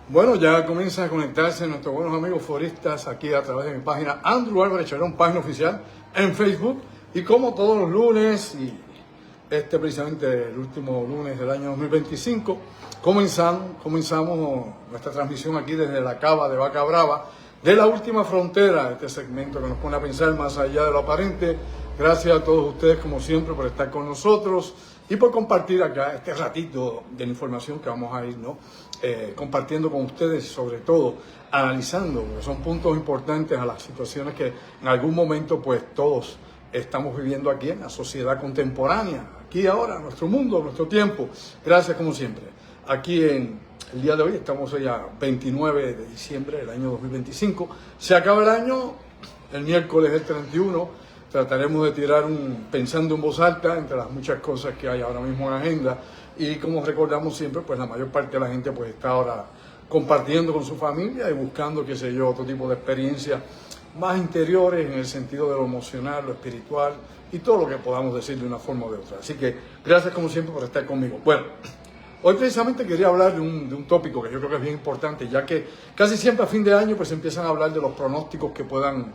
Bueno, ya comienzan a conectarse nuestros buenos amigos foristas aquí a través de mi página Andrew Álvarez Chaverón, página oficial en Facebook. Y como todos los lunes, y precisamente el último lunes del año 2025, comenzamos nuestra transmisión aquí desde la cava de Vaca Brava, de la última frontera, este segmento que nos pone a pensar más allá de lo aparente. Gracias a todos ustedes, como siempre, por estar con nosotros y por compartir acá este ratito de la información que vamos a ir compartiendo con ustedes, sobre todo analizando, porque son puntos importantes a las situaciones que en algún momento pues todos estamos viviendo aquí en la sociedad contemporánea, aquí ahora, nuestro mundo, nuestro tiempo. Gracias como siempre. Aquí en el día de hoy, estamos ya 29 de diciembre del año 2025. Se acaba el año, el miércoles el 31. Trataremos de tirar pensando en voz alta entre las muchas cosas que hay ahora mismo en agenda. Y como recordamos siempre, pues la mayor parte de la gente pues está ahora compartiendo con su familia y buscando, qué sé yo, otro tipo de experiencias más interiores en el sentido de lo emocional, lo espiritual y todo lo que podamos decir de una forma o de otra. Así que gracias como siempre por estar conmigo. Bueno, hoy precisamente quería hablar de un tópico que yo creo que es bien importante, ya que casi siempre a fin de año pues empiezan a hablar de los pronósticos que puedan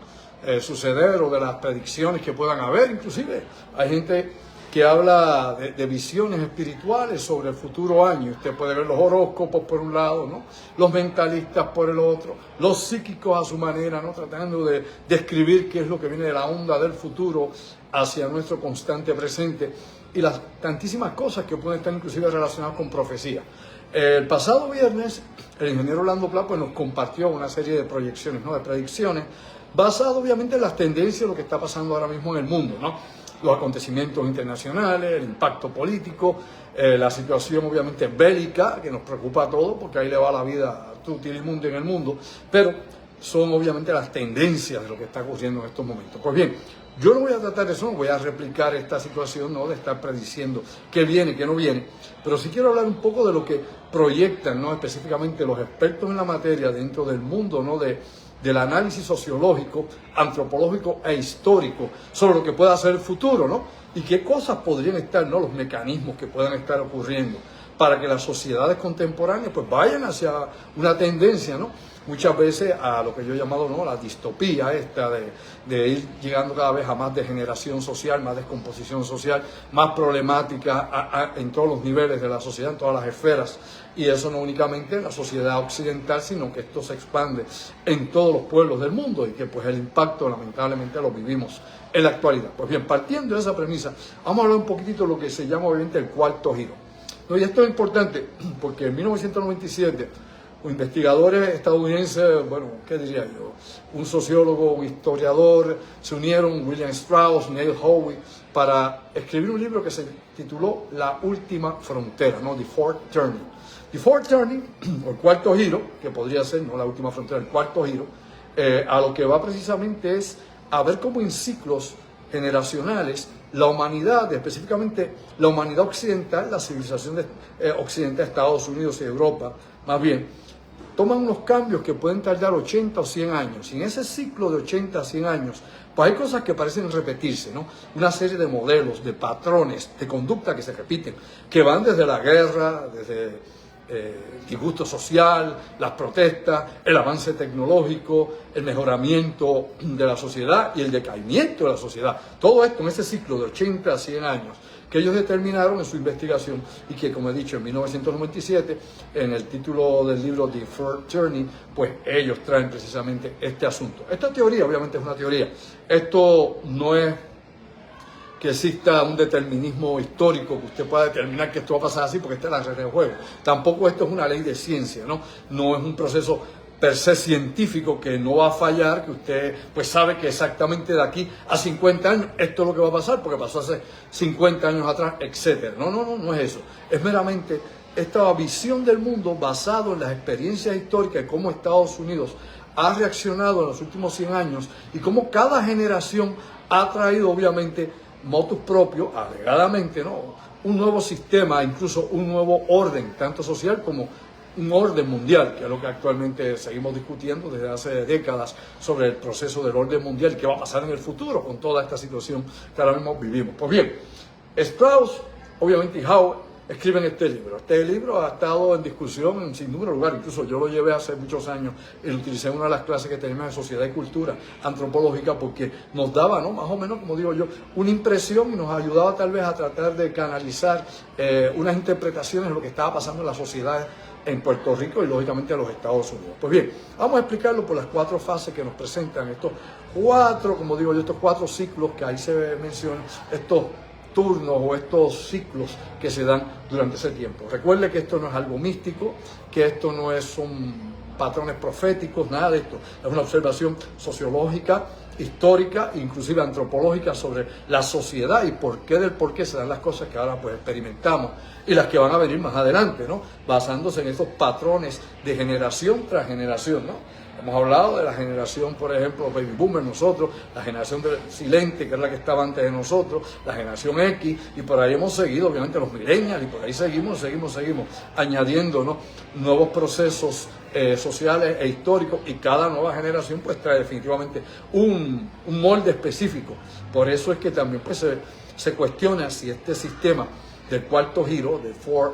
suceder o de las predicciones que puedan haber. Inclusive hay gente que habla de visiones espirituales sobre el futuro año. Usted puede ver los horóscopos por un lado, ¿no? Los mentalistas por el otro, los psíquicos a su manera, ¿no? Tratando de describir qué es lo que viene de la onda del futuro hacia nuestro constante presente y las tantísimas cosas que pueden estar inclusive relacionadas con profecía. El pasado viernes, el ingeniero Orlando Pla pues, nos compartió una serie de proyecciones, ¿no? De predicciones, basado obviamente en las tendencias de lo que está pasando ahora mismo en el mundo, ¿no? Los acontecimientos internacionales, el impacto político, la situación obviamente bélica, que nos preocupa a todos, porque ahí le va la vida a tutilimundo en el mundo, pero son obviamente las tendencias de lo que está ocurriendo en estos momentos. Pues bien, yo no voy a tratar de eso, no voy a replicar esta situación, ¿no? De estar prediciendo qué viene, qué no viene, pero sí quiero hablar un poco de lo que proyectan, ¿no? Específicamente los expertos en la materia dentro del mundo, ¿no? Del análisis sociológico, antropológico e histórico sobre lo que pueda ser el futuro, ¿no? Y qué cosas podrían estar, ¿no? Los mecanismos que puedan estar ocurriendo para que las sociedades contemporáneas pues vayan hacia una tendencia, ¿no? Muchas veces a lo que yo he llamado, ¿no? La distopía esta de ir llegando cada vez a más degeneración social, más descomposición social, más problemática en todos los niveles de la sociedad, en todas las esferas. Y eso no únicamente en la sociedad occidental, sino que esto se expande en todos los pueblos del mundo y que pues el impacto lamentablemente lo vivimos en la actualidad. Pues bien, partiendo de esa premisa, vamos a hablar un poquitito de lo que se llama obviamente el cuarto giro. No, y esto es importante porque en 1997 investigadores estadounidenses, bueno, ¿qué diría yo? Un sociólogo, un historiador, se unieron, William Strauss, Neil Howe, para escribir un libro que se tituló La Última Frontera, ¿no? The Fourth Turning. The Fourth Turning, o el cuarto giro, que podría ser, no la última frontera, el cuarto giro, a lo que va precisamente es a ver cómo en ciclos generacionales la humanidad, específicamente la humanidad occidental, la civilización occidental de Estados Unidos y Europa, más bien, toman unos cambios que pueden tardar 80 o 100 años. Y en ese ciclo de 80 a 100 años, pues hay cosas que parecen repetirse, ¿no? Una serie de modelos, de patrones, de conducta que se repiten, que van desde la guerra, desde el disgusto social, las protestas, el avance tecnológico, el mejoramiento de la sociedad y el decaimiento de la sociedad. Todo esto en ese ciclo de 80 a 100 años que ellos determinaron en su investigación y que, como he dicho, en 1997, en el título del libro The Fourth Turning, pues ellos traen precisamente este asunto. Esta teoría obviamente es una teoría. Esto no es que exista un determinismo histórico que usted pueda determinar que esto va a pasar así porque esta es la regla del juego. Tampoco esto es una ley de ciencia, ¿no? No es un proceso per se científico que no va a fallar, que usted pues sabe que exactamente de aquí a 50 años esto es lo que va a pasar porque pasó hace 50 años atrás, etcétera. No es eso. Es meramente esta visión del mundo basado en las experiencias históricas y cómo Estados Unidos ha reaccionado en los últimos 100 años y cómo cada generación ha traído obviamente motus propio, alegadamente, ¿no? Un nuevo sistema, incluso un nuevo orden, tanto social como un orden mundial, que es lo que actualmente seguimos discutiendo desde hace décadas sobre el proceso del orden mundial y qué va a pasar en el futuro con toda esta situación que ahora mismo vivimos. Pues bien, Strauss, obviamente, y Howe escriben este libro. Este libro ha estado en discusión en sin número de lugares, incluso yo lo llevé hace muchos años y lo utilicé en una de las clases que teníamos en Sociedad y Cultura Antropológica, porque nos daba, ¿no?, más o menos, como digo yo, una impresión y nos ayudaba tal vez a tratar de canalizar unas interpretaciones de lo que estaba pasando en la sociedad en Puerto Rico y lógicamente en los Estados Unidos. Pues bien, vamos a explicarlo por las 4 fases que nos presentan estos 4, como digo yo, estos 4 ciclos que ahí se mencionan, estos turnos o estos ciclos que se dan durante ese tiempo. Recuerde que esto no es algo místico, que esto no son patrones proféticos, nada de esto. Es una observación sociológica, histórica, inclusive antropológica sobre la sociedad y por qué se dan las cosas que ahora pues experimentamos y las que van a venir más adelante, ¿no?, basándose en estos patrones de generación tras generación, ¿no? Hemos hablado de la generación, por ejemplo, Baby Boomer, nosotros, la generación silente, que es la que estaba antes de nosotros, la generación X, y por ahí hemos seguido, obviamente, los millennials, y por ahí seguimos añadiendo, ¿no?, nuevos procesos sociales e históricos, y cada nueva generación pues trae definitivamente un molde específico. Por eso es que también pues se cuestiona si este sistema del cuarto giro, del fourth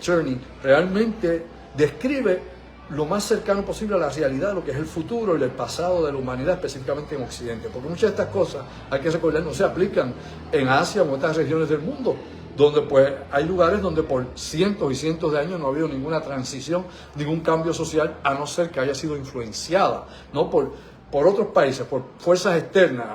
turning, realmente describe lo más cercano posible a la realidad de lo que es el futuro y el pasado de la humanidad, específicamente en Occidente. Porque muchas de estas cosas, hay que recordar, no se aplican en Asia o en otras regiones del mundo, donde pues hay lugares donde por cientos y cientos de años no ha habido ninguna transición, ningún cambio social, a no ser que haya sido influenciada, ¿no?, por otros países, por fuerzas externas,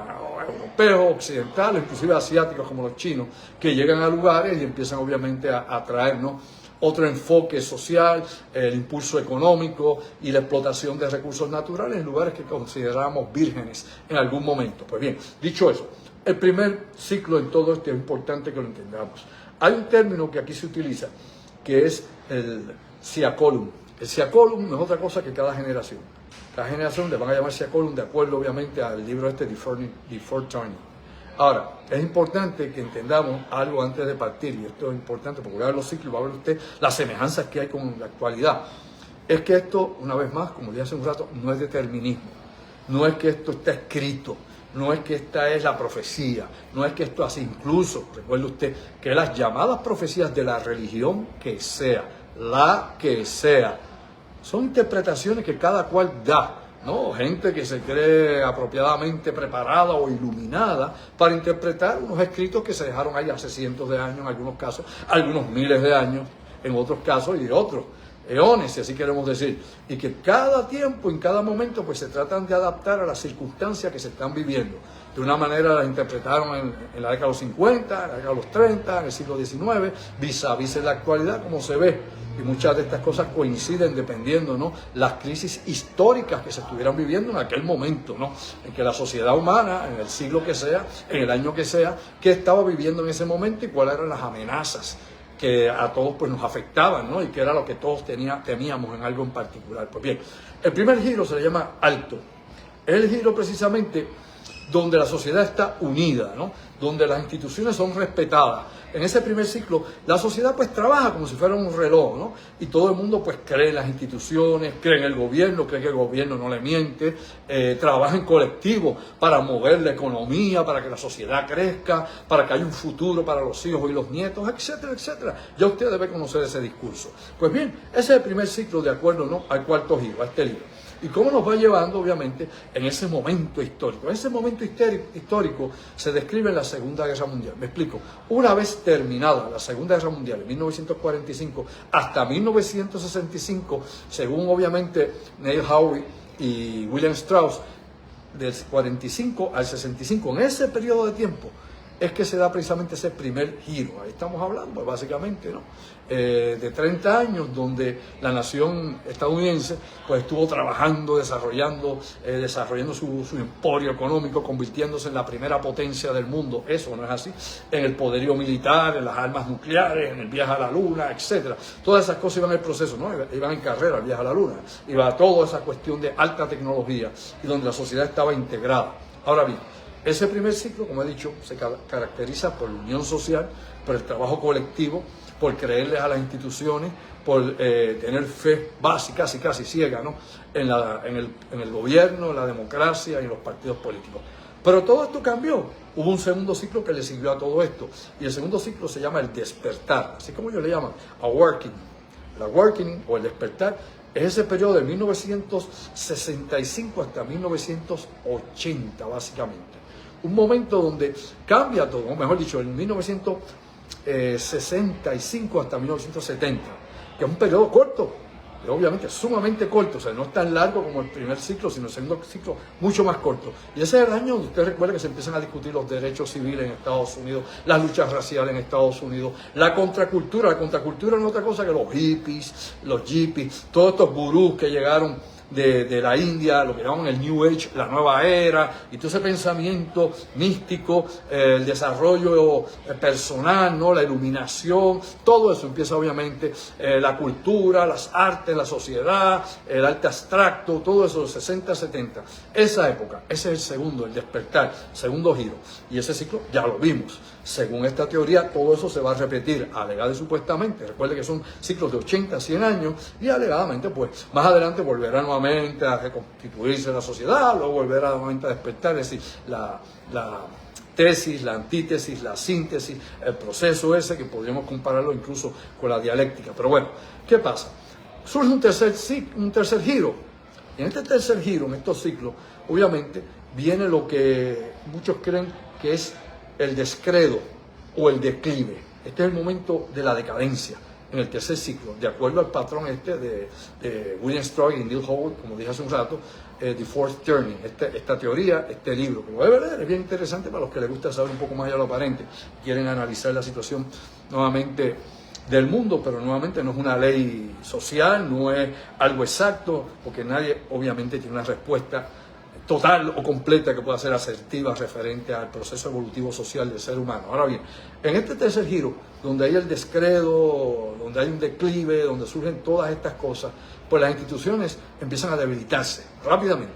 europeos, occidentales, inclusive asiáticos como los chinos, que llegan a lugares y empiezan obviamente a traernos otro enfoque social, el impulso económico y la explotación de recursos naturales en lugares que consideramos vírgenes en algún momento. Pues bien, dicho eso, el primer ciclo en todo esto es importante que lo entendamos. Hay un término que aquí se utiliza, que es el Siacolum. El Siacolum no es otra cosa que cada generación. Cada generación le van a llamar Siacolum de acuerdo, obviamente, al libro The Fourth Turning. Ahora, es importante que entendamos algo antes de partir, y esto es importante porque voy a ver los ciclos, va a ver usted las semejanzas que hay con la actualidad. Es que esto, una vez más, como dije hace un rato, no es determinismo, no es que esto está escrito, no es que esta es la profecía, no es que esto así. Incluso, recuerde usted, que las llamadas profecías de la religión que sea, la que sea, son interpretaciones que cada cual da, ¿no? Gente que se cree apropiadamente preparada o iluminada para interpretar unos escritos que se dejaron ahí hace cientos de años, en algunos casos, algunos miles de años, en otros casos, y otros eones, si así queremos decir, y que cada tiempo, en cada momento, pues se tratan de adaptar a las circunstancias que se están viviendo. De una manera la interpretaron en la década de los 50, en la década de los 30, en el siglo XIX, vis a vis en la actualidad, como se ve. Y muchas de estas cosas coinciden dependiendo, ¿no?, las crisis históricas que se estuvieran viviendo en aquel momento, ¿no?, en que la sociedad humana, en el siglo que sea, en el año que sea, que estaba viviendo en ese momento y cuáles eran las amenazas que a todos pues nos afectaban, ¿no?, y que era lo que todos temíamos en algo en particular. Pues bien, el primer giro se le llama alto. Es el giro precisamente donde la sociedad está unida, ¿no?, donde las instituciones son respetadas. En ese primer ciclo, la sociedad pues trabaja como si fuera un reloj, ¿no?, y todo el mundo pues cree en las instituciones, cree en el gobierno, cree que el gobierno no le miente, trabaja en colectivo para mover la economía, para que la sociedad crezca, para que haya un futuro para los hijos y los nietos, etcétera, etcétera. Ya usted debe conocer ese discurso. Pues bien, ese es el primer ciclo de acuerdo, ¿no?, al cuarto giro, a este libro. Y cómo nos va llevando, obviamente, en ese momento histórico. Ese momento histórico se describe en la Segunda Guerra Mundial. Me explico. Una vez terminada la Segunda Guerra Mundial, en 1945 hasta 1965, según obviamente Neil Howe y William Strauss, del 45 al 65, en ese periodo de tiempo, es que se da precisamente ese primer giro. Ahí estamos hablando, básicamente, ¿no?, de 30 años donde la nación estadounidense pues estuvo trabajando, desarrollando su emporio económico, convirtiéndose en la primera potencia del mundo. Eso no es así. En el poderío militar, en las armas nucleares, en el viaje a la luna, etcétera. Todas esas cosas iban en el proceso, ¿no?, iban en carrera, el viaje a la luna. Iba toda esa cuestión de alta tecnología y donde la sociedad estaba integrada. Ahora bien, ese primer ciclo, como he dicho, se caracteriza por la unión social, por el trabajo colectivo, por creerles a las instituciones, por tener fe básica, casi ciega, ¿no?, en el gobierno, en la democracia y en los partidos políticos. Pero todo esto cambió. Hubo un segundo ciclo que le siguió a todo esto. Y el segundo ciclo se llama el despertar, así como ellos le llaman, awakening. El awakening o el despertar es ese periodo de 1965 hasta 1980, básicamente. Un momento donde cambia todo, o mejor dicho, en 1965 hasta 1970, que es un periodo corto, pero obviamente sumamente corto, o sea, no es tan largo como el primer ciclo, sino el segundo ciclo mucho más corto. Y ese es el año donde usted recuerda que se empiezan a discutir los derechos civiles en Estados Unidos, las luchas raciales en Estados Unidos, la contracultura. La contracultura no es otra cosa que los hippies, los yippies, todos estos gurús que llegaron de la India, lo que llaman el New Age, la nueva era, y todo ese pensamiento místico, el desarrollo personal, ¿no? La iluminación, todo eso empieza obviamente, la cultura, las artes, la sociedad, el arte abstracto, todo eso, los 60, 70. Esa época, ese es el segundo, el despertar, segundo giro. Y ese ciclo ya lo vimos. Según esta teoría, todo eso se va a repetir, alegada y supuestamente. Recuerde que son ciclos de 80, 100 años, y alegadamente, pues, más adelante volverá nuevamente a reconstituirse la sociedad, luego volverá nuevamente a despertar, es decir, la tesis, la antítesis, la síntesis, el proceso ese, que podríamos compararlo incluso con la dialéctica. Pero bueno, ¿qué pasa? Surge un tercer giro. Y en este tercer giro, en estos ciclos, obviamente, viene lo que muchos creen que es el descredo o el declive. Este es el momento de la decadencia en el tercer ciclo, de acuerdo al patrón de William Strauss y Neil Howard, como dije hace un rato, The Fourth Turning, esta teoría, este libro, que lo debe leer, es bien interesante para los que les gusta saber un poco más allá de lo aparente, quieren analizar la situación nuevamente del mundo, pero nuevamente no es una ley social, no es algo exacto, porque nadie obviamente tiene una respuesta total o completa que pueda ser asertiva referente al proceso evolutivo social del ser humano. Ahora bien, en este tercer giro, donde hay el descredo, donde hay un declive, donde surgen todas estas cosas, pues las instituciones empiezan a debilitarse rápidamente.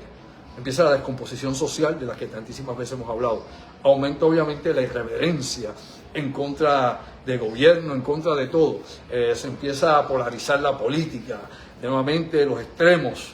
Empieza la descomposición social de la que tantísimas veces hemos hablado. Aumenta obviamente la irreverencia en contra del gobierno, en contra de todo. Se empieza a polarizar la política. Nuevamente los extremos,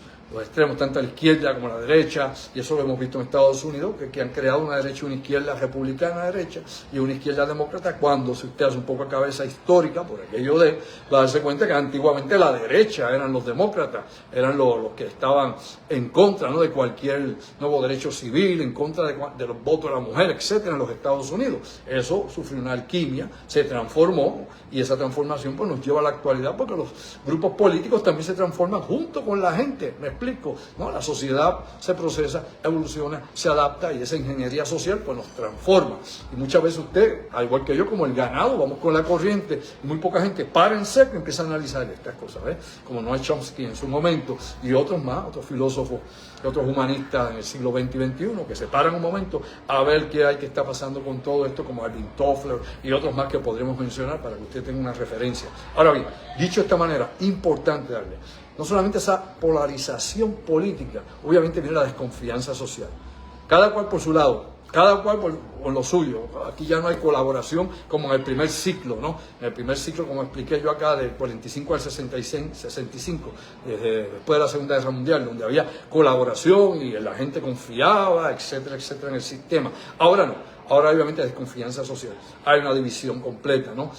tanto a la izquierda como a la derecha, y eso lo hemos visto en Estados Unidos, que han creado una derecha y una izquierda republicana derecha y una izquierda demócrata, cuando si usted hace un poco de cabeza histórica, por aquello va a darse cuenta que antiguamente la derecha eran los demócratas, eran los que estaban en contra, ¿no?, de cualquier nuevo derecho civil, en contra de los votos de la mujer, etcétera, en los Estados Unidos. Eso sufrió una alquimia, se transformó, y esa transformación pues nos lleva a la actualidad, porque los grupos políticos también se transforman junto con la gente. Me explico, ¿no? La sociedad se procesa, evoluciona, se adapta, y esa ingeniería social pues nos transforma. Y muchas veces usted, al igual que yo, como el ganado, vamos con la corriente, y muy poca gente para en seco y empieza a analizar estas cosas, ¿ves? Como Noam Chomsky en su momento, y otros más, otros filósofos, otros humanistas en el siglo XX y XXI, que se paran un momento a ver qué hay, qué está pasando con todo esto, como Alvin Toffler y otros más que podremos mencionar para que usted tenga una referencia. Ahora bien, dicho de esta manera, importante darle, no solamente esa polarización política, obviamente viene la desconfianza social. Cada cual por su lado, cada cual por lo suyo. Aquí ya no hay colaboración como en el primer ciclo, ¿no? En el primer ciclo, como expliqué yo acá, del 45 al 65, después de la Segunda Guerra Mundial, donde había colaboración y la gente confiaba, etcétera, etcétera, en el sistema. Ahora no. Ahora obviamente hay desconfianza social, hay una división completa, ¿no?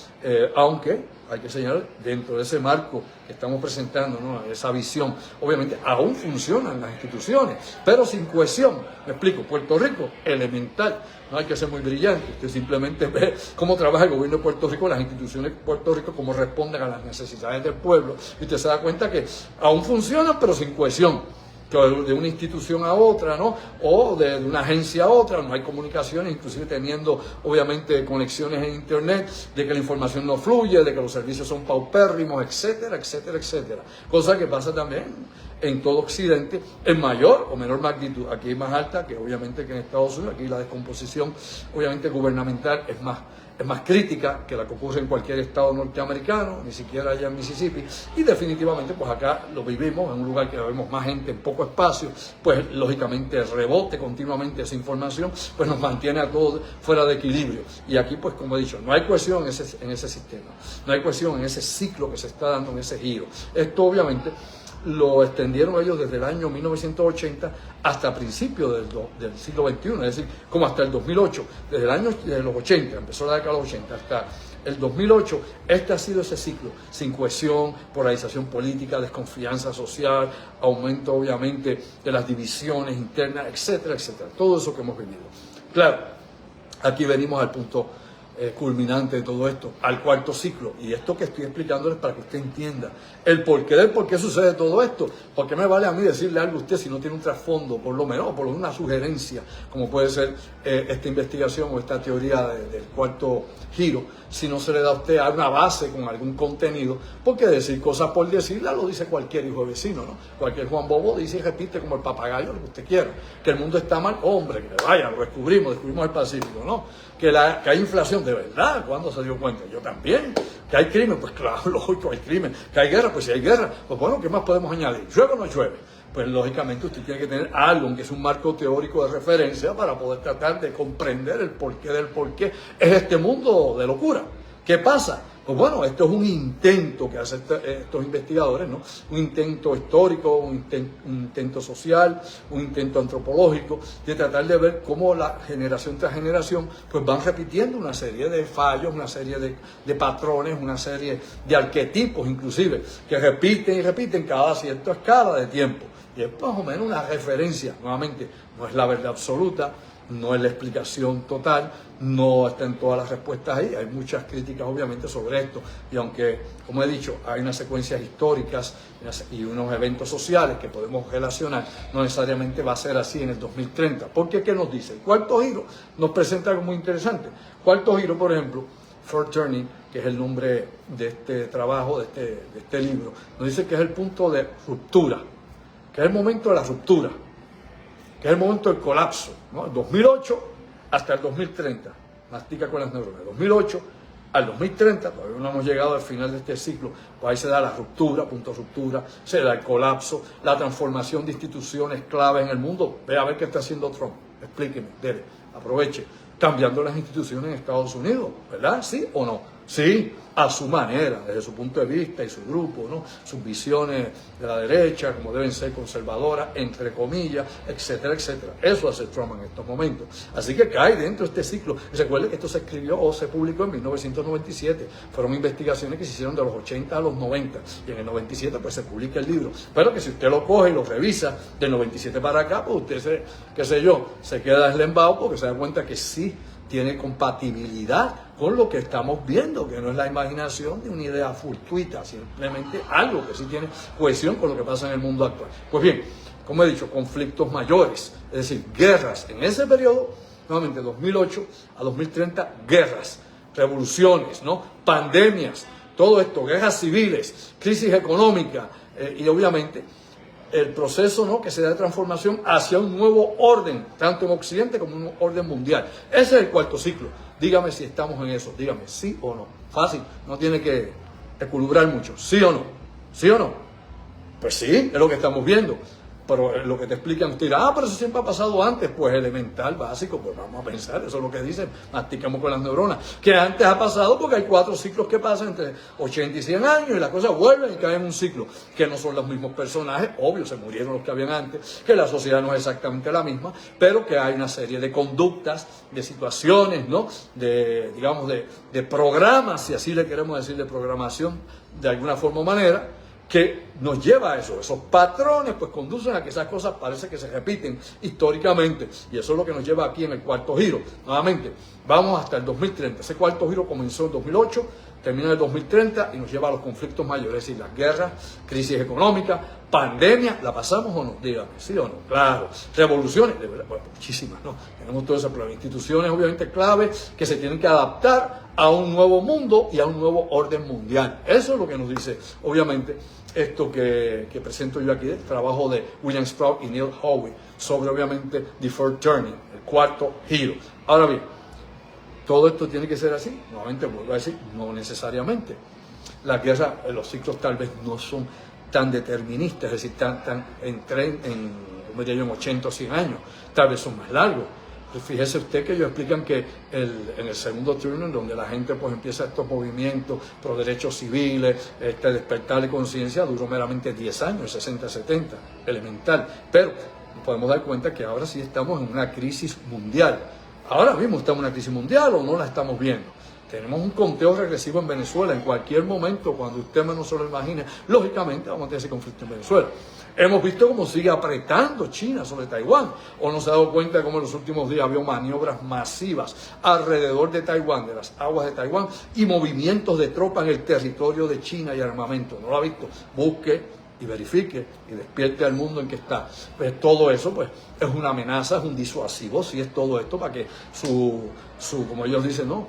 Aunque hay que señalar, dentro de ese marco que estamos presentando, ¿no?, esa visión, obviamente aún funcionan las instituciones, pero sin cohesión. Me explico, Puerto Rico, elemental, no hay que ser muy brillante, usted simplemente ve cómo trabaja el gobierno de Puerto Rico, las instituciones de Puerto Rico, cómo responden a las necesidades del pueblo, y usted se da cuenta que aún funcionan, pero sin cohesión. De una institución a otra, ¿no?, o de una agencia a otra, no hay comunicaciones, inclusive teniendo obviamente conexiones en internet, de que la información no fluye, de que los servicios son paupérrimos, etcétera, etcétera, etcétera. Cosa que pasa también en todo Occidente, en mayor o menor magnitud. Aquí es más alta que obviamente que en Estados Unidos. Aquí la descomposición obviamente gubernamental es más crítica que la que ocurre en cualquier estado norteamericano, ni siquiera allá en Mississippi, y definitivamente pues acá lo vivimos en un lugar que vemos más gente en poco espacio, pues lógicamente el rebote continuamente de esa información pues nos mantiene a todos fuera de equilibrio. Y aquí pues, como he dicho, no hay cohesión en ese sistema, no hay cohesión en ese ciclo que se está dando, en ese giro. Esto obviamente lo extendieron ellos desde el año 1980 hasta principios del siglo XXI, es decir, como hasta el 2008, desde el año de los 80, empezó la década de los 80 hasta el 2008, este ha sido ese ciclo, sin cohesión, polarización política, desconfianza social, aumento obviamente de las divisiones internas, etcétera, etcétera, todo eso que hemos vivido. Claro, aquí venimos al punto culminante de todo esto, al cuarto ciclo, y esto que estoy explicándoles para que usted entienda el porqué del por qué sucede todo esto. Porque me vale a mí decirle algo a usted si no tiene un trasfondo, por lo menos una sugerencia, como puede ser esta investigación o esta teoría del cuarto giro, si no se le da a usted una base con algún contenido, porque decir cosas por decirlas lo dice cualquier hijo de vecino, ¿no? Cualquier Juan Bobo dice y repite como el papagayo lo que usted quiera, que el mundo está mal, hombre, que vaya, lo descubrimos el Pacífico, ¿no? Que hay inflación, de verdad, ¿cuándo se dio cuenta? Yo también. Que hay crimen, pues claro, lógico, hay crimen. Que hay guerra, pues si hay guerra, pues bueno, ¿qué más podemos añadir? ¿Llueve o no llueve? Pues lógicamente usted tiene que tener algo que es un marco teórico de referencia para poder tratar de comprender el porqué del porqué es este mundo de locura. ¿Qué pasa? Pues bueno, esto es un intento que hacen estos investigadores, ¿no? Un intento histórico, un intento social, un intento antropológico, de tratar de ver cómo la generación tras generación pues van repitiendo una serie de fallos, una serie de patrones, una serie de arquetipos inclusive, que repiten y repiten cada cierta escala de tiempo. Y es más o menos una referencia, nuevamente, no es la verdad absoluta, no es la explicación total, no están todas las respuestas ahí, hay muchas críticas obviamente sobre esto, y aunque, como he dicho, hay unas secuencias históricas y unos eventos sociales que podemos relacionar, no necesariamente va a ser así en el 2030. Porque ¿qué nos dice? El cuarto giro nos presenta algo muy interesante. Cuarto giro, por ejemplo, Fourth Journey, que es el nombre de este trabajo, de este libro, nos dice que es el punto de ruptura, que es el momento de la ruptura, que es el momento del colapso, ¿no? El 2008 hasta el 2030, mastica con las neuronas, 2008 al 2030, todavía no hemos llegado al final de este ciclo, pues ahí se da la ruptura, punto de ruptura, se da el colapso, la transformación de instituciones claves en el mundo. Ve a ver qué está haciendo Trump, explíqueme, dele, aproveche, cambiando las instituciones en Estados Unidos, ¿verdad? ¿Sí o no? Sí, a su manera, desde su punto de vista y su grupo, ¿no? Sus visiones de la derecha, como deben ser conservadoras, entre comillas, etcétera, etcétera. Eso hace Trump en estos momentos. Así que cae dentro de este ciclo. Recuerde que esto se escribió o se publicó en 1997. Fueron investigaciones que se hicieron de los 80 a los 90. Y en el 97 pues se publica el libro. Pero que si usted lo coge y lo revisa del 97 para acá, pues usted, qué sé yo, se queda deslembado porque se da cuenta que sí tiene compatibilidad con lo que estamos viendo, que no es la imaginación de una idea fortuita, simplemente algo que sí tiene cohesión con lo que pasa en el mundo actual. Pues bien, como he dicho, conflictos mayores, es decir, guerras. En ese periodo, nuevamente 2008 a 2030, guerras, revoluciones, ¿no? Pandemias, todo esto, guerras civiles, crisis económica y obviamente el proceso, ¿no?, que se da de transformación hacia un nuevo orden, tanto en Occidente como en un orden mundial. Ese es el cuarto ciclo. Dígame si estamos en eso, dígame sí o no. Fácil, no tiene que equilibrar mucho. ¿Sí o no? ¿Sí o no? Pues sí, es lo que estamos viendo. Pero lo que te explican, usted dirá, pero eso siempre ha pasado antes. Pues elemental, básico, pues vamos a pensar, eso es lo que dicen, masticamos con las neuronas, que antes ha pasado porque hay 4 ciclos que pasan entre 80 y 100 años y las cosas vuelven y caen en un ciclo, que no son los mismos personajes, obvio, se murieron los que habían antes, que la sociedad no es exactamente la misma, pero que hay una serie de conductas, de situaciones, ¿no?, digamos, de programas, si así le queremos decir, de programación, de alguna forma o manera, que nos lleva a eso. Esos patrones pues conducen a que esas cosas parece que se repiten históricamente, y eso es lo que nos lleva aquí en el cuarto giro. Nuevamente, vamos hasta el 2030. Ese cuarto giro comenzó en 2008, termina en el 2030 y nos lleva a los conflictos mayores, es decir, las guerras, crisis económica, pandemia. ¿La pasamos o no? Dígame, ¿sí o no? Claro. Revoluciones, de verdad, bueno, muchísimas, ¿no? Tenemos todas esas pruebas. Instituciones obviamente claves que se tienen que adaptar a un nuevo mundo y a un nuevo orden mundial. Eso es lo que nos dice, obviamente, esto que presento yo aquí, el trabajo de William Sproul y Neil Howe, sobre obviamente The Fourth Journey, el cuarto giro. Ahora bien, ¿todo esto tiene que ser así? Nuevamente vuelvo a decir, no necesariamente. Las guerras, los ciclos tal vez no son tan deterministas, es decir, como diría yo, en 80 o 100 años, tal vez son más largos. Fíjese usted que ellos explican que en el segundo turno, en donde la gente pues empieza estos movimientos pro derechos civiles, este despertar de conciencia, duró meramente 10 años, 60, 70, elemental. Pero podemos dar cuenta que ahora sí estamos en una crisis mundial. Ahora mismo estamos en una crisis mundial o no la estamos viendo. Tenemos un conteo regresivo en Venezuela. En cualquier momento, cuando usted menos se lo imagine, lógicamente vamos a tener ese conflicto en Venezuela. Hemos visto cómo sigue apretando China sobre Taiwán. ¿O no se ha dado cuenta cómo en los últimos días había maniobras masivas alrededor de Taiwán, de las aguas de Taiwán, y movimientos de tropas en el territorio de China y armamento? ¿No lo ha visto? Busque y verifique y despierte al mundo en que está. Pues todo eso pues es una amenaza, es un disuasivo, si es todo esto para que como ellos dicen, ¿no?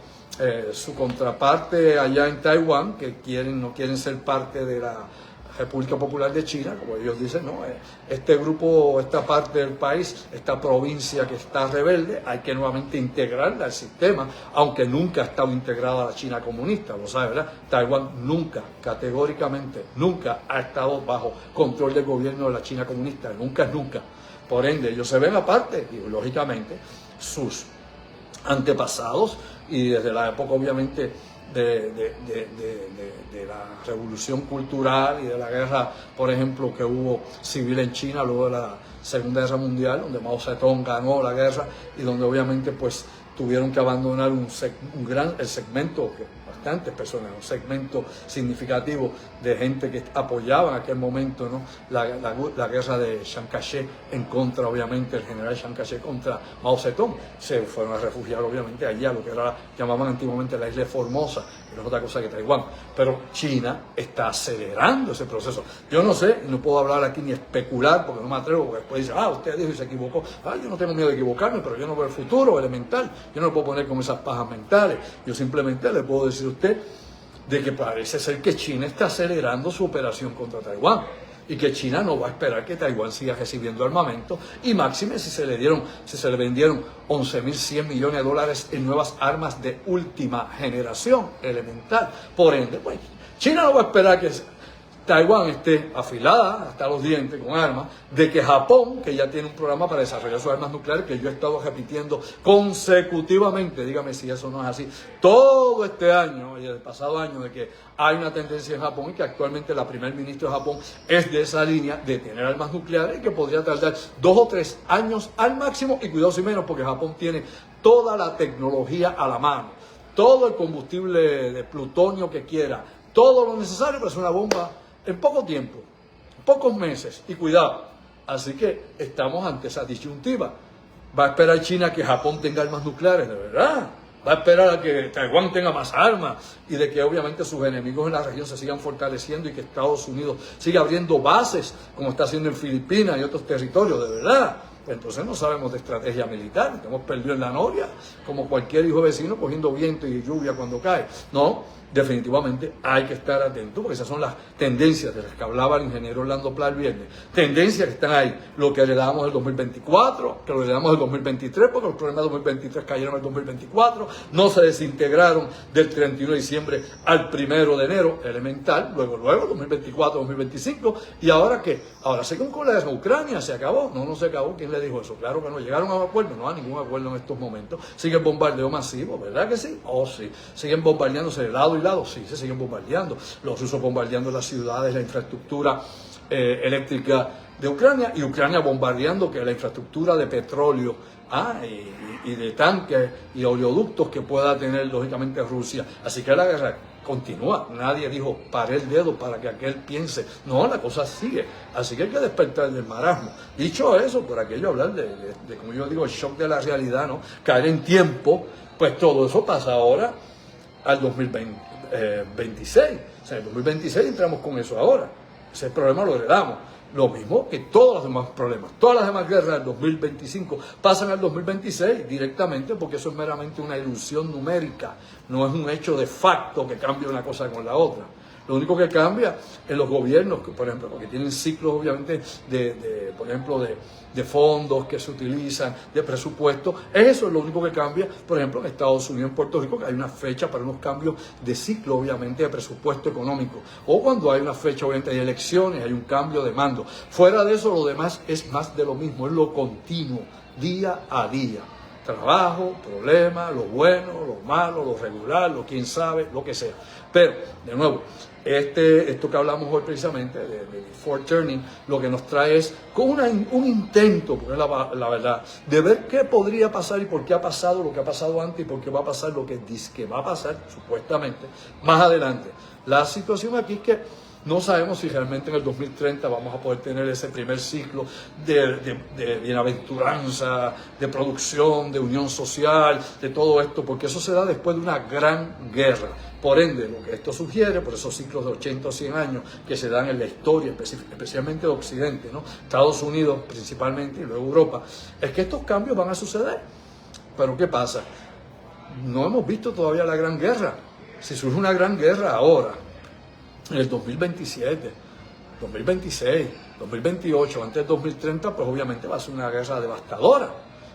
Su contraparte allá en Taiwán, que no quieren ser parte de la República Popular de China, como ellos dicen, ¿no? Este grupo, esta parte del país, esta provincia que está rebelde, hay que nuevamente integrarla al sistema, aunque nunca ha estado integrada a la China comunista, lo sabe, ¿verdad? Taiwán nunca, categóricamente, nunca ha estado bajo control del gobierno de la China comunista, nunca es nunca. Por ende, ellos se ven aparte, y lógicamente, sus antepasados, y desde la época, obviamente, de la revolución cultural y de la guerra, por ejemplo, que hubo civil en China luego de la Segunda Guerra Mundial, donde Mao Zedong ganó la guerra y donde obviamente pues tuvieron que abandonar el segmento, bastantes personas, un segmento significativo de gente que apoyaba en aquel momento, ¿no? la guerra de Chiang Kai-shek en contra, obviamente, el general Chiang Kai-shek contra Mao Zedong. Se fueron a refugiar, obviamente, allá, lo que llamaban antiguamente la isla Formosa, que no es otra cosa que Taiwán. Pero China está acelerando ese proceso. Yo no sé, no puedo hablar aquí ni especular, porque no me atrevo, porque después dicen, usted dijo y se equivocó. Yo no tengo miedo de equivocarme, pero yo no veo el futuro elemental. Yo no me puedo poner con esas pajas mentales. Yo simplemente le puedo decir a usted de que parece ser que China está acelerando su operación contra Taiwán y que China no va a esperar que Taiwán siga recibiendo armamento, y máxime si se le vendieron 11.100 millones de dólares en nuevas armas de última generación elemental. Por ende, pues, China no va a esperar que Taiwán esté afilada hasta los dientes con armas, de que Japón, que ya tiene un programa para desarrollar sus armas nucleares, que yo he estado repitiendo consecutivamente, dígame si eso no es así, todo este año y el pasado año, de que hay una tendencia en Japón y que actualmente la primer ministro de Japón es de esa línea de tener armas nucleares, y que podría tardar 2 o 3 años al máximo, y cuidado si menos, porque Japón tiene toda la tecnología a la mano, todo el combustible de plutonio que quiera, todo lo necesario para hacer una bomba en poco tiempo, pocos meses, y cuidado. Así que estamos ante esa disyuntiva. ¿Va a esperar China que Japón tenga armas nucleares? ¿De verdad? ¿Va a esperar a que Taiwán tenga más armas y de que obviamente sus enemigos en la región se sigan fortaleciendo y que Estados Unidos siga abriendo bases como está haciendo en Filipinas y otros territorios? ¿De verdad? Pues entonces no sabemos de estrategia militar, hemos perdido en la noria, como cualquier hijo vecino cogiendo viento y lluvia cuando cae. No, definitivamente hay que estar atentos, porque esas son las tendencias de las que hablaba el ingeniero Orlando Pla el viernes. Tendencias que están ahí, lo que heredamos del 2024, que lo heredamos del 2023, porque los problemas del 2023 cayeron en el 2024, no se desintegraron del 31 de diciembre al 1 de enero, elemental, luego 2024, 2025, y ahora ¿qué? Ahora según con la guerra de Ucrania, ¿se acabó? No se acabó. ¿Quién le dijo eso? Claro que no. ¿Llegaron a un acuerdo? No hay ningún acuerdo en estos momentos. Sigue el bombardeo masivo, ¿verdad que sí? Oh, sí. Siguen bombardeándose de lado y lado, sí, se siguen bombardeando. Los rusos bombardeando las ciudades, la infraestructura eléctrica de Ucrania, y Ucrania bombardeando que la infraestructura de petróleo y de tanques y oleoductos que pueda tener lógicamente Rusia. Así que la guerra continúa. Nadie dijo pare el dedo para que aquel piense. No, la cosa sigue. Así que hay que despertar del marasmo. Dicho eso, por aquello hablar de como yo digo, el shock de la realidad, ¿no? Caer en tiempo, pues todo eso pasa ahora al 2026. O sea, en el 2026 entramos con eso ahora. Ese problema lo heredamos. Lo mismo que todos los demás problemas. Todas las demás guerras del 2025 pasan al 2026 directamente, porque eso es meramente una ilusión numérica. No es un hecho de facto que cambie una cosa con la otra. Lo único que cambia en los gobiernos, por ejemplo, porque tienen ciclos obviamente por ejemplo, de fondos que se utilizan, de presupuesto, eso es lo único que cambia, por ejemplo, en Estados Unidos, en Puerto Rico, que hay una fecha para unos cambios de ciclo, obviamente, de presupuesto económico, o cuando hay una fecha, obviamente, de elecciones, hay un cambio de mando. Fuera de eso, lo demás es más de lo mismo, es lo continuo, día a día. trabajo, problemas, lo bueno, lo malo, lo regular, lo quién sabe, lo que sea. Pero, de nuevo, esto que hablamos hoy precisamente de Fourth Turning, lo que nos trae es con un intento, porque es la verdad, de ver qué podría pasar y por qué ha pasado lo que ha pasado antes y por qué va a pasar lo que dice que va a pasar, supuestamente, más adelante. La situación aquí es que no sabemos si realmente en el 2030 vamos a poder tener ese primer ciclo de bienaventuranza, de producción, de unión social, de todo esto, porque eso se da después de una gran guerra. Por ende, lo que esto sugiere, por esos ciclos de 80 o 100 años que se dan en la historia, especialmente de Occidente, ¿no? Estados Unidos principalmente y luego Europa, es que estos cambios van a suceder. Pero ¿qué pasa? No hemos visto todavía la gran guerra. Si surge una gran guerra ahora, en el 2027, 2026, 2028, antes del 2030, pues obviamente va a ser una guerra devastadora.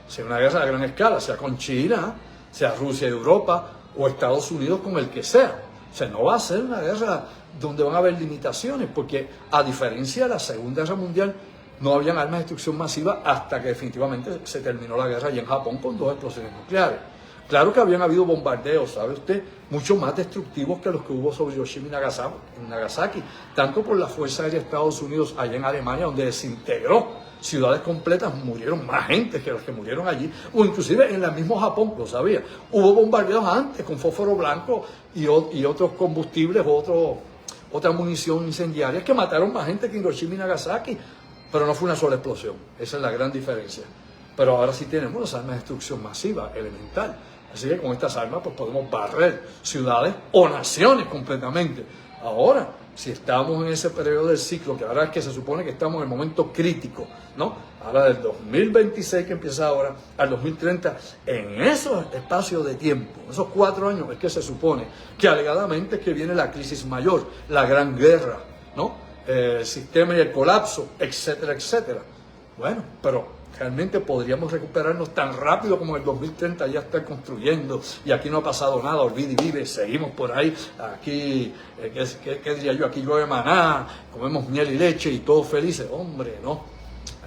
Sea una guerra a gran escala, sea con China, sea Rusia y Europa, o Estados Unidos con el que sea. O sea, no va a ser una guerra donde van a haber limitaciones, porque a diferencia de la Segunda Guerra Mundial, no habían armas de destrucción masiva hasta que definitivamente se terminó la guerra allá en Japón con 2 explosiones nucleares. Claro que habían habido bombardeos, ¿sabe usted? Mucho más destructivos que los que hubo sobre Hiroshima y Nagasaki, tanto por la Fuerza Aérea de Estados Unidos allá en Alemania, donde desintegró ciudades completas, murieron más gente que los que murieron allí, o inclusive en el mismo Japón, lo sabía. Hubo bombardeos antes con fósforo blanco y otros combustibles, otra munición incendiaria que mataron más gente que Hiroshima y Nagasaki, pero no fue una sola explosión. Esa es la gran diferencia. Pero ahora sí tenemos las armas de destrucción masiva, elemental. Así que con estas armas pues podemos barrer ciudades o naciones completamente. Ahora, si estamos en ese periodo del ciclo, que ahora es que se supone que estamos en el momento crítico, ¿no? Ahora del 2026 que empieza ahora al 2030, en esos espacios de tiempo, esos 4 años, es que se supone que alegadamente es que viene la crisis mayor, la gran guerra, ¿no? El sistema y el colapso, etcétera, etcétera. Bueno, pero realmente podríamos recuperarnos tan rápido como en el 2030 ya estar construyendo y aquí no ha pasado nada, olvide y vive, seguimos por ahí, aquí, ¿qué diría yo? Aquí llueve maná, comemos miel y leche y todos felices. Hombre, no.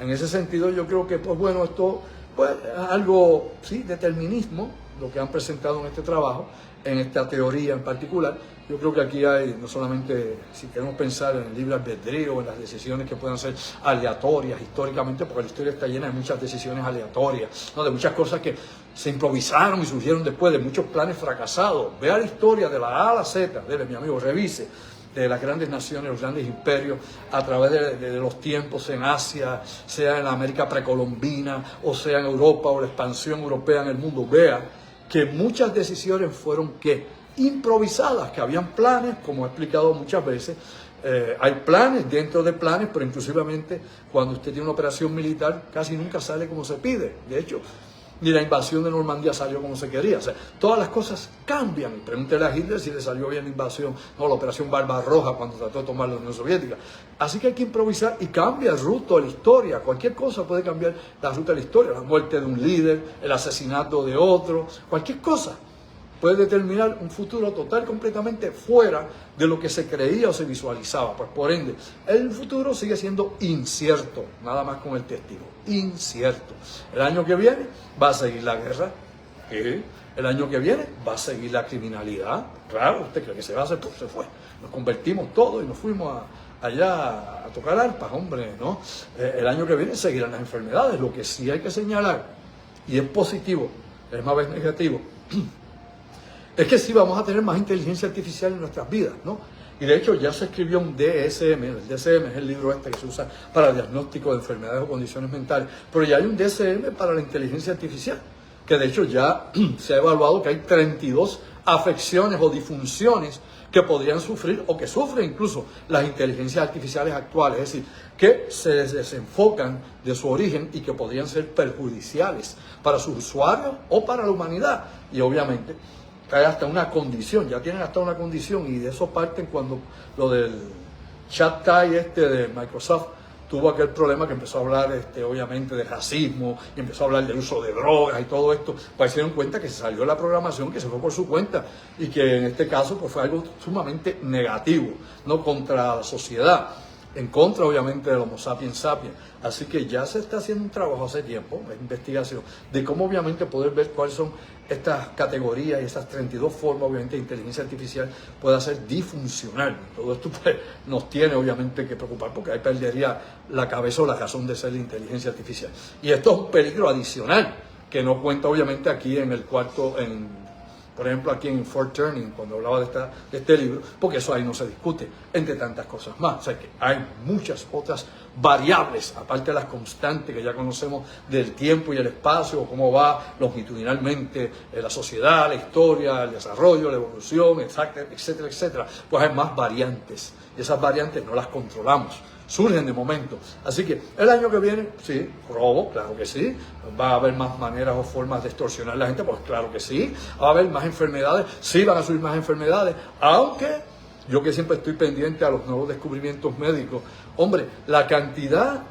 En ese sentido yo creo que, pues bueno, esto pues algo, sí, determinismo, lo que han presentado en este trabajo, en esta teoría en particular. Yo creo que aquí hay, no solamente, si queremos pensar en el libre albedrío, en las decisiones que puedan ser aleatorias históricamente, porque la historia está llena de muchas decisiones aleatorias, ¿no? De muchas cosas que se improvisaron y surgieron después, de muchos planes fracasados. Vea la historia de la A a la Z, dele, mi amigo, revise, de las grandes naciones, los grandes imperios, a través de los tiempos en Asia, sea en la América precolombina, o sea en Europa, o la expansión europea en el mundo. Vea que muchas decisiones fueron improvisadas, que habían planes, como he explicado muchas veces. Hay planes dentro de planes, pero inclusivamente cuando usted tiene una operación militar casi nunca sale como se pide. De hecho, ni la invasión de Normandía salió como se quería. O sea, todas las cosas cambian. Pregúntele a Hitler si le salió bien la invasión, no, la operación Barbarroja cuando trató de tomar la Unión Soviética. Así que hay que improvisar y cambia el ruto de la historia. Cualquier cosa puede cambiar la ruta de la historia. La muerte de un líder, el asesinato de otro, cualquier cosa puede determinar un futuro total, completamente fuera de lo que se creía o se visualizaba. Pues por ende, el futuro sigue siendo incierto, nada más con el testigo, incierto. El año que viene va a seguir la guerra, el año que viene va a seguir la criminalidad. Claro, usted cree que se va a hacer, pues se fue. Nos convertimos todos y nos fuimos allá a tocar arpas, hombre, ¿no? El año que viene seguirán las enfermedades. Lo que sí hay que señalar, y es positivo, es más vez negativo, es que sí vamos a tener más inteligencia artificial en nuestras vidas, ¿no? Y de hecho ya se escribió un DSM, el DSM es el libro que se usa para el diagnóstico de enfermedades o condiciones mentales, pero ya hay un DSM para la inteligencia artificial, que de hecho ya se ha evaluado que hay 32 afecciones o disfunciones que podrían sufrir o que sufren incluso las inteligencias artificiales actuales, es decir, que se desenfocan de su origen y que podrían ser perjudiciales para sus usuarios o para la humanidad. Y obviamente hay hasta una condición, ya tienen hasta una condición, y de eso parten cuando lo del ChatGPT de Microsoft tuvo aquel problema que empezó a hablar obviamente de racismo y empezó a hablar del uso de drogas y todo esto. Pues se dieron cuenta que se salió la programación, que se fue por su cuenta y que en este caso pues fue algo sumamente negativo, no contra la sociedad. en contra obviamente del Homo sapiens sapiens. Así que ya se está haciendo un trabajo hace tiempo, una investigación, de cómo obviamente poder ver cuáles son estas categorías y esas 32 formas obviamente de inteligencia artificial pueda ser disfuncional. Todo esto pues, nos tiene obviamente que preocupar porque ahí perdería la cabeza o la razón de ser la inteligencia artificial. Y esto es un peligro adicional que no cuenta obviamente aquí en el cuarto, por ejemplo aquí en Fort Turning, cuando hablaba de este libro, porque eso ahí no se discute, entre tantas cosas más. O sea que hay muchas otras variables, aparte de las constantes que ya conocemos del tiempo y el espacio, cómo va longitudinalmente la sociedad, la historia, el desarrollo, la evolución, etcétera, etcétera, etcétera. Pues hay más variantes y esas variantes no las controlamos. Surgen de momento. Así que el año que viene, sí, robo, claro que sí. Va a haber más maneras o formas de extorsionar a la gente, pues claro que sí. Va a haber más enfermedades, sí van a subir más enfermedades. Aunque yo que siempre estoy pendiente a los nuevos descubrimientos médicos, hombre, la cantidad,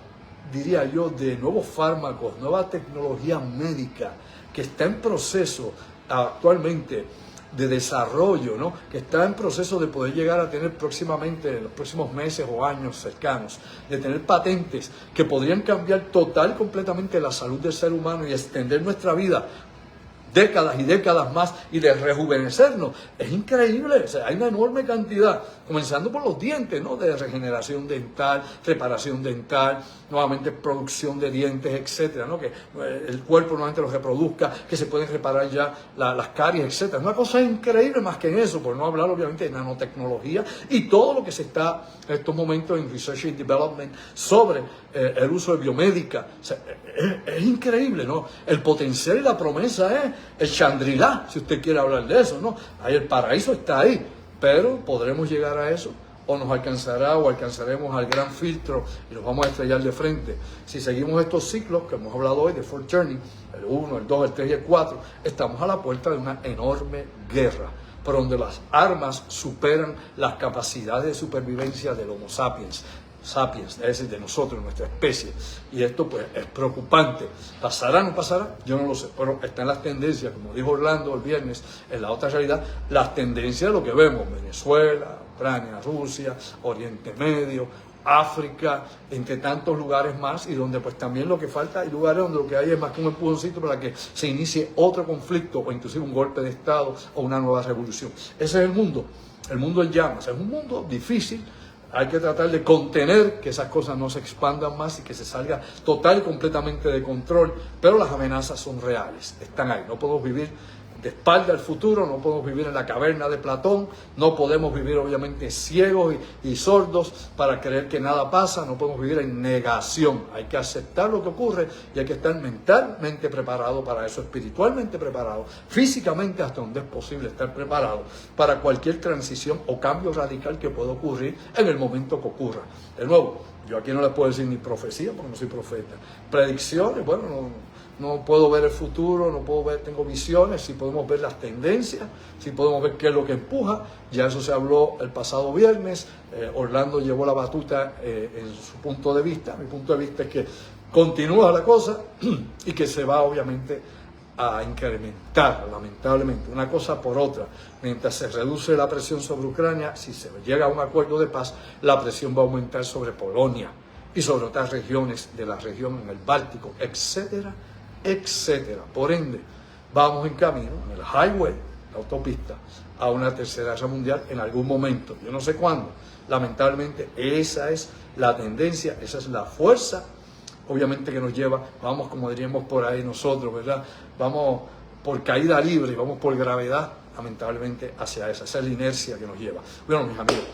diría yo, de nuevos fármacos, nueva tecnología médica que está en proceso actualmente de desarrollo, ¿no? Que está en proceso de poder llegar a tener próximamente, en los próximos meses o años cercanos, de tener patentes que podrían cambiar total y completamente la salud del ser humano y extender nuestra vida décadas y décadas más y de rejuvenecernos. Es increíble, o sea, hay una enorme cantidad, comenzando por los dientes, ¿no? De regeneración dental, reparación dental, nuevamente producción de dientes, etcétera, ¿no? Que el cuerpo nuevamente los reproduzca, que se pueden reparar ya las caries, etcétera. Una cosa increíble más que en eso, por no hablar obviamente de nanotecnología y todo lo que se está en estos momentos en Research and Development sobre el uso de biomédica. O sea, es increíble, ¿no? El potencial y la promesa es el Shangri-La, si usted quiere hablar de eso, ¿no? Ahí el paraíso está ahí, pero ¿podremos llegar a eso? ¿O nos alcanzará o alcanzaremos al gran filtro y nos vamos a estrellar de frente? Si seguimos estos ciclos que hemos hablado hoy de Fort Turning, el 1, el 2, el 3 y el 4, estamos a la puerta de una enorme guerra, por donde las armas superan las capacidades de supervivencia del Homo sapiens, es decir, de nosotros, nuestra especie. Y esto pues es preocupante. ¿Pasará o no pasará? Yo no lo sé, pero están las tendencias, como dijo Orlando el viernes, en la otra realidad, las tendencias de lo que vemos, Venezuela, Ucrania, Rusia, Oriente Medio, África, entre tantos lugares más, y donde pues también lo que falta, hay lugares donde lo que hay es más que un empujoncito para que se inicie otro conflicto o inclusive un golpe de Estado o una nueva revolución. Ese es el mundo en llamas, es un mundo difícil. Hay que tratar de contener que esas cosas no se expandan más y que se salga total y completamente de control, pero las amenazas son reales, están ahí. No podemos vivir de espalda al futuro, no podemos vivir en la caverna de Platón, no podemos vivir obviamente ciegos y sordos para creer que nada pasa, no podemos vivir en negación. Hay que aceptar lo que ocurre y hay que estar mentalmente preparado para eso, espiritualmente preparado, físicamente hasta donde es posible estar preparado para cualquier transición o cambio radical que pueda ocurrir en el momento que ocurra. De nuevo, yo aquí no les puedo decir ni profecía porque no soy profeta. Predicciones, bueno, no puedo ver el futuro, no puedo ver, tengo visiones, sí podemos ver las tendencias, sí podemos ver qué es lo que empuja. Ya eso se habló el pasado viernes. Orlando llevó la batuta en su punto de vista. Mi punto de vista es que continúa la cosa y que se va obviamente a incrementar, lamentablemente, una cosa por otra. Mientras se reduce la presión sobre Ucrania, si se llega a un acuerdo de paz, la presión va a aumentar sobre Polonia y sobre otras regiones de la región, en el Báltico, etcétera, etcétera. Por ende, vamos en camino, en el highway, la autopista, a una tercera guerra mundial en algún momento. Yo no sé cuándo. Lamentablemente, esa es la tendencia, esa es la fuerza, obviamente, que nos lleva, vamos, como diríamos por ahí nosotros, ¿verdad? Vamos por caída libre, vamos por gravedad, lamentablemente, hacia esa es la inercia que nos lleva. Bueno, mis amigos,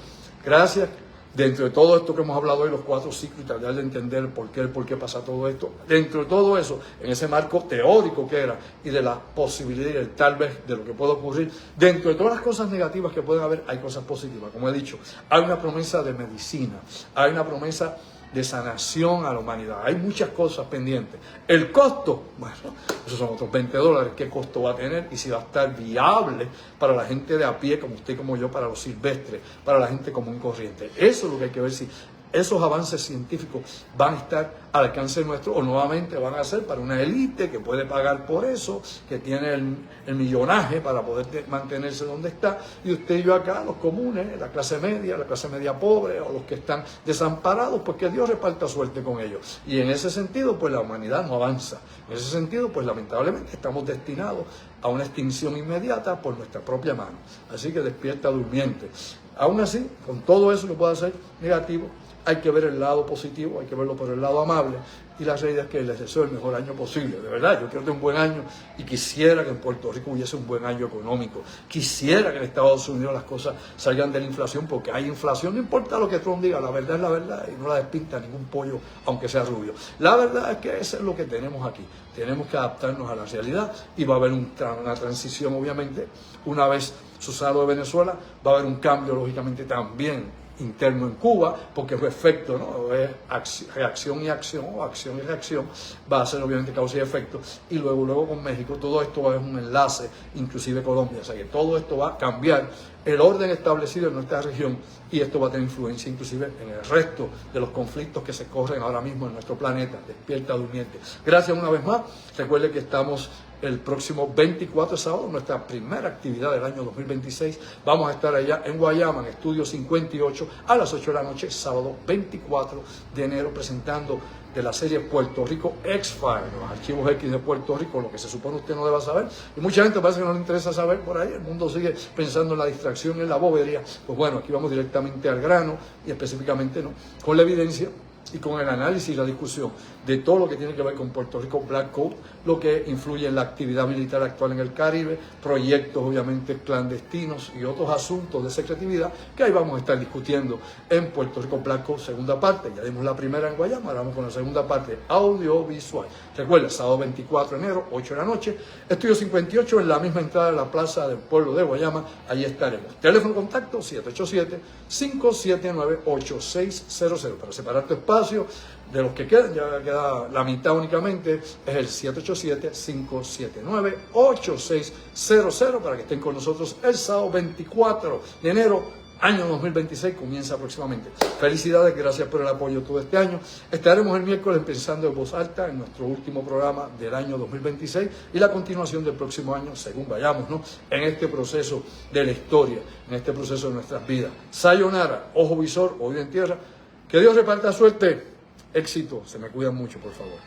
gracias. Dentro de todo esto que hemos hablado hoy, los 4 ciclos, y tratar de entender por qué pasa todo esto, dentro de todo eso, en ese marco teórico que era, y de la posibilidad y del tal vez de lo que puede ocurrir, dentro de todas las cosas negativas que pueden haber, hay cosas positivas. Como he dicho, hay una promesa de medicina, hay una promesa de sanación a la humanidad. Hay muchas cosas pendientes. El costo, bueno, esos son otros $20. ¿Qué costo va a tener? Y si va a estar viable para la gente de a pie, como usted y como yo, para los silvestres, para la gente común y corriente. Eso es lo que hay que ver, si esos avances científicos van a estar al alcance nuestro o nuevamente van a ser para una élite que puede pagar por eso, que tiene el millonaje para poder mantenerse donde está, y usted y yo acá, los comunes, la clase media pobre o los que están desamparados, pues que Dios reparta suerte con ellos. Y en ese sentido, pues la humanidad no avanza. En ese sentido, pues lamentablemente estamos destinados a una extinción inmediata por nuestra propia mano. Así que despierta durmiente. Aún así, con todo eso que pueda ser negativo, hay que ver el lado positivo, hay que verlo por el lado amable, y la realidad es que les deseo el mejor año posible. De verdad, yo quiero tener un buen año y quisiera que en Puerto Rico hubiese un buen año económico. Quisiera que en Estados Unidos las cosas salgan de la inflación, porque hay inflación, no importa lo que Trump diga, la verdad es la verdad y no la despinta ningún pollo, aunque sea rubio. La verdad es que eso es lo que tenemos aquí. Tenemos que adaptarnos a la realidad y va a haber una transición, obviamente. Una vez susano de Venezuela, va a haber un cambio, lógicamente, también interno en Cuba, porque su efecto, ¿no? Es reacción y acción, o acción y reacción, va a ser obviamente causa y efecto, y luego con México, todo esto es un enlace, inclusive Colombia, o sea que todo esto va a cambiar el orden establecido en nuestra región, y esto va a tener influencia inclusive en el resto de los conflictos que se corren ahora mismo en nuestro planeta. Despierta durmiente. Gracias una vez más. Recuerde que estamos el próximo 24 de sábado, nuestra primera actividad del año 2026. Vamos a estar allá en Guayama, en Estudio 58, a las 8 de la noche, sábado 24 de enero, presentando de la serie Puerto Rico X-Files, los archivos X de Puerto Rico, lo que se supone usted no deba saber. Y mucha gente parece que no le interesa saber por ahí, el mundo sigue pensando en la distracción, en la bobería. Pues bueno, aquí vamos directamente al grano y específicamente, ¿no?, con la evidencia y con el análisis y la discusión de todo lo que tiene que ver con Puerto Rico Black Code, lo que influye en la actividad militar actual en el Caribe, proyectos obviamente clandestinos y otros asuntos de secretividad que ahí vamos a estar discutiendo en Puerto Rico Black Code, segunda parte. Ya dimos la primera en Guayama, ahora vamos con la segunda parte, audiovisual. Recuerda, sábado 24 de enero, 8 de la noche, Estudio 58, en la misma entrada de la plaza del pueblo de Guayama, allí estaremos. Teléfono contacto 787-579-8600. Para separar tu espacio de los que quedan, ya queda la mitad únicamente, es el 787-579-8600 para que estén con nosotros el sábado 24 de enero, año 2026, comienza próximamente. Felicidades, gracias por el apoyo todo este año. Estaremos el miércoles pensando en voz alta en nuestro último programa del año 2026 y la continuación del próximo año, según vayamos, ¿no?, en este proceso de la historia, en este proceso de nuestras vidas. Sayonara, ojo visor, oído en tierra. Que Dios reparta suerte. Éxito, se me cuidan mucho, por favor.